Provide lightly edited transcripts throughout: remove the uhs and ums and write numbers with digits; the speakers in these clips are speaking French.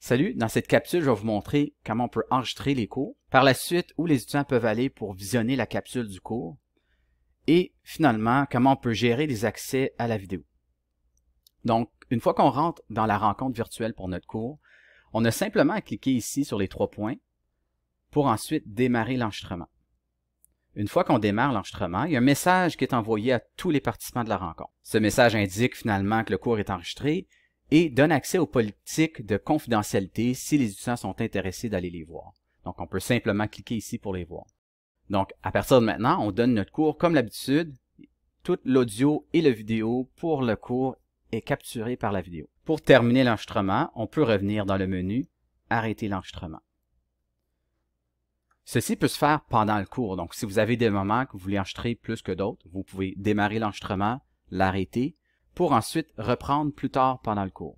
Salut, dans cette capsule, je vais vous montrer comment on peut enregistrer les cours. Par la suite, où les étudiants peuvent aller pour visionner la capsule du cours. Et finalement, comment on peut gérer les accès à la vidéo. Donc, une fois qu'on rentre dans la rencontre virtuelle pour notre cours, on a simplement à cliquer ici sur les 3 points pour ensuite démarrer l'enregistrement. Une fois qu'on démarre l'enregistrement, il y a un message qui est envoyé à tous les participants de la rencontre. Ce message indique finalement que le cours est enregistré et donne accès aux politiques de confidentialité si les étudiants sont intéressés d'aller les voir. Donc, on peut simplement cliquer ici pour les voir. Donc, à partir de maintenant, on donne notre cours comme d'habitude. Tout l'audio et la vidéo pour le cours est capturé par la vidéo. Pour terminer l'enregistrement, on peut revenir dans le menu « Arrêter l'enregistrement ». Ceci peut se faire pendant le cours. Donc, si vous avez des moments que vous voulez enregistrer plus que d'autres, vous pouvez démarrer l'enregistrement, l'arrêter, pour ensuite reprendre plus tard pendant le cours.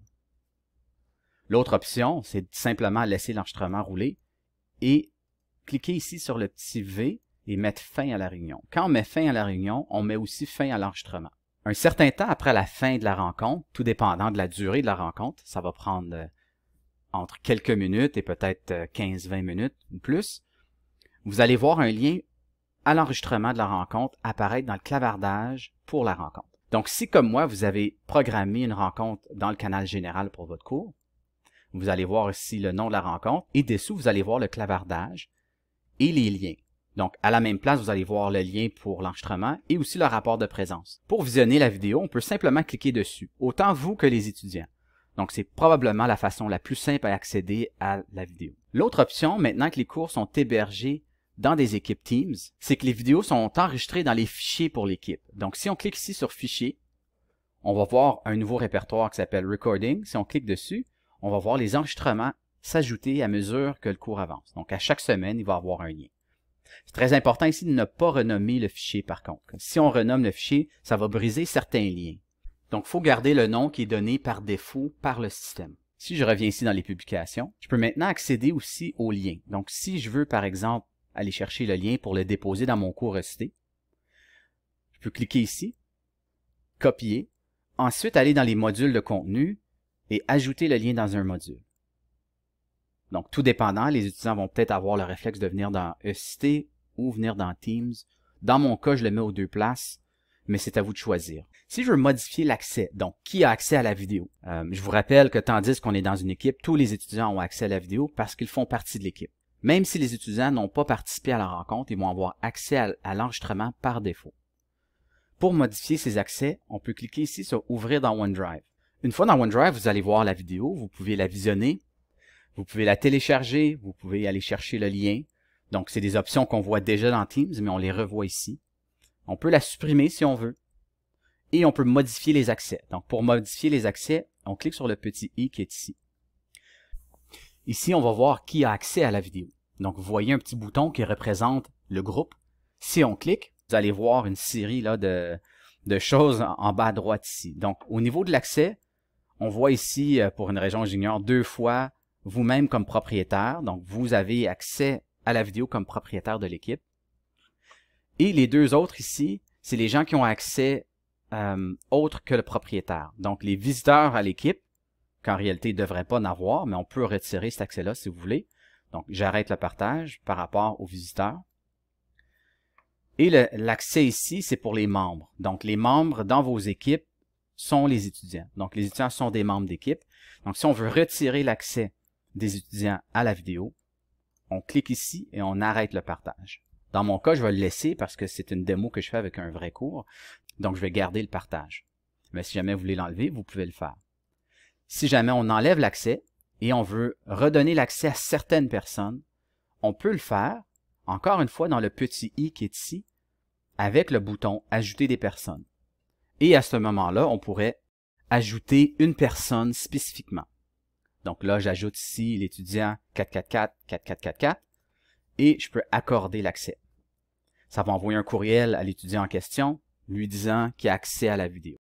L'autre option, c'est simplement laisser l'enregistrement rouler et cliquer ici sur le petit V et mettre fin à la réunion. Quand on met fin à la réunion, on met aussi fin à l'enregistrement. Un certain temps après la fin de la rencontre, tout dépendant de la durée de la rencontre, ça va prendre entre quelques minutes et peut-être 15-20 minutes ou plus, vous allez voir un lien à l'enregistrement de la rencontre apparaître dans le clavardage pour la rencontre. Donc, si comme moi, vous avez programmé une rencontre dans le canal général pour votre cours, vous allez voir ici le nom de la rencontre et dessous, vous allez voir le clavardage et les liens. Donc, à la même place, vous allez voir le lien pour l'enregistrement et aussi le rapport de présence. Pour visionner la vidéo, on peut simplement cliquer dessus, autant vous que les étudiants. Donc, c'est probablement la façon la plus simple à accéder à la vidéo. L'autre option, maintenant que les cours sont hébergés dans des équipes Teams, c'est que les vidéos sont enregistrées dans les fichiers pour l'équipe. Donc, si on clique ici sur Fichier, on va voir un nouveau répertoire qui s'appelle Recording. Si on clique dessus, on va voir les enregistrements s'ajouter à mesure que le cours avance. Donc, à chaque semaine, il va y avoir un lien. C'est très important ici de ne pas renommer le fichier par contre. Si on renomme le fichier, ça va briser certains liens. Donc, il faut garder le nom qui est donné par défaut par le système. Si je reviens ici dans les publications, je peux maintenant accéder aussi aux liens. Donc, si je veux, par exemple, aller chercher le lien pour le déposer dans mon cours resté, je peux cliquer ici, copier, ensuite aller dans les modules de contenu et ajouter le lien dans un module. Donc, tout dépendant, les étudiants vont peut-être avoir le réflexe de venir dans ECT ou venir dans Teams. Dans mon cas, je le mets aux 2 places, mais c'est à vous de choisir. Si je veux modifier l'accès, donc qui a accès à la vidéo? Je vous rappelle que tandis qu'on est dans une équipe, tous les étudiants ont accès à la vidéo parce qu'ils font partie de l'équipe. Même si les étudiants n'ont pas participé à la rencontre, ils vont avoir accès à l'enregistrement par défaut. Pour modifier ces accès, on peut cliquer ici sur « Ouvrir dans OneDrive ». Une fois dans OneDrive, vous allez voir la vidéo, vous pouvez la visionner, vous pouvez la télécharger, vous pouvez aller chercher le lien. Donc, c'est des options qu'on voit déjà dans Teams, mais on les revoit ici. On peut la supprimer si on veut. Et on peut modifier les accès. Donc, pour modifier les accès, on clique sur le petit i qui est ici. Ici, on va voir qui a accès à la vidéo. Donc, vous voyez un petit bouton qui représente le groupe. Si on clique, vous allez voir une série là, de choses en bas à droite ici. Donc, au niveau de l'accès, on voit ici, pour une région junior, 2 fois vous-même comme propriétaire. Donc, vous avez accès à la vidéo comme propriétaire de l'équipe. Et les 2 autres ici, c'est les gens qui ont accès autre que le propriétaire. Donc, les visiteurs à l'équipe, qu'en réalité, ils ne devraient pas en avoir, mais on peut retirer cet accès-là si vous voulez. Donc, j'arrête le partage par rapport aux visiteurs. Et l'accès ici, c'est pour les membres. Donc, les membres dans vos équipes sont les étudiants. Donc, les étudiants sont des membres d'équipe. Donc, si on veut retirer l'accès des étudiants à la vidéo, on clique ici et on arrête le partage. Dans mon cas, je vais le laisser parce que c'est une démo que je fais avec un vrai cours. Donc, je vais garder le partage. Mais si jamais vous voulez l'enlever, vous pouvez le faire. Si jamais on enlève l'accès et on veut redonner l'accès à certaines personnes, on peut le faire, encore une fois, dans le petit i qui est ici, avec le bouton « Ajouter des personnes ». Et à ce moment-là, on pourrait ajouter une personne spécifiquement. Donc là, j'ajoute ici l'étudiant 444-4444 et je peux accorder l'accès. Ça va envoyer un courriel à l'étudiant en question lui disant qu'il a accès à la vidéo.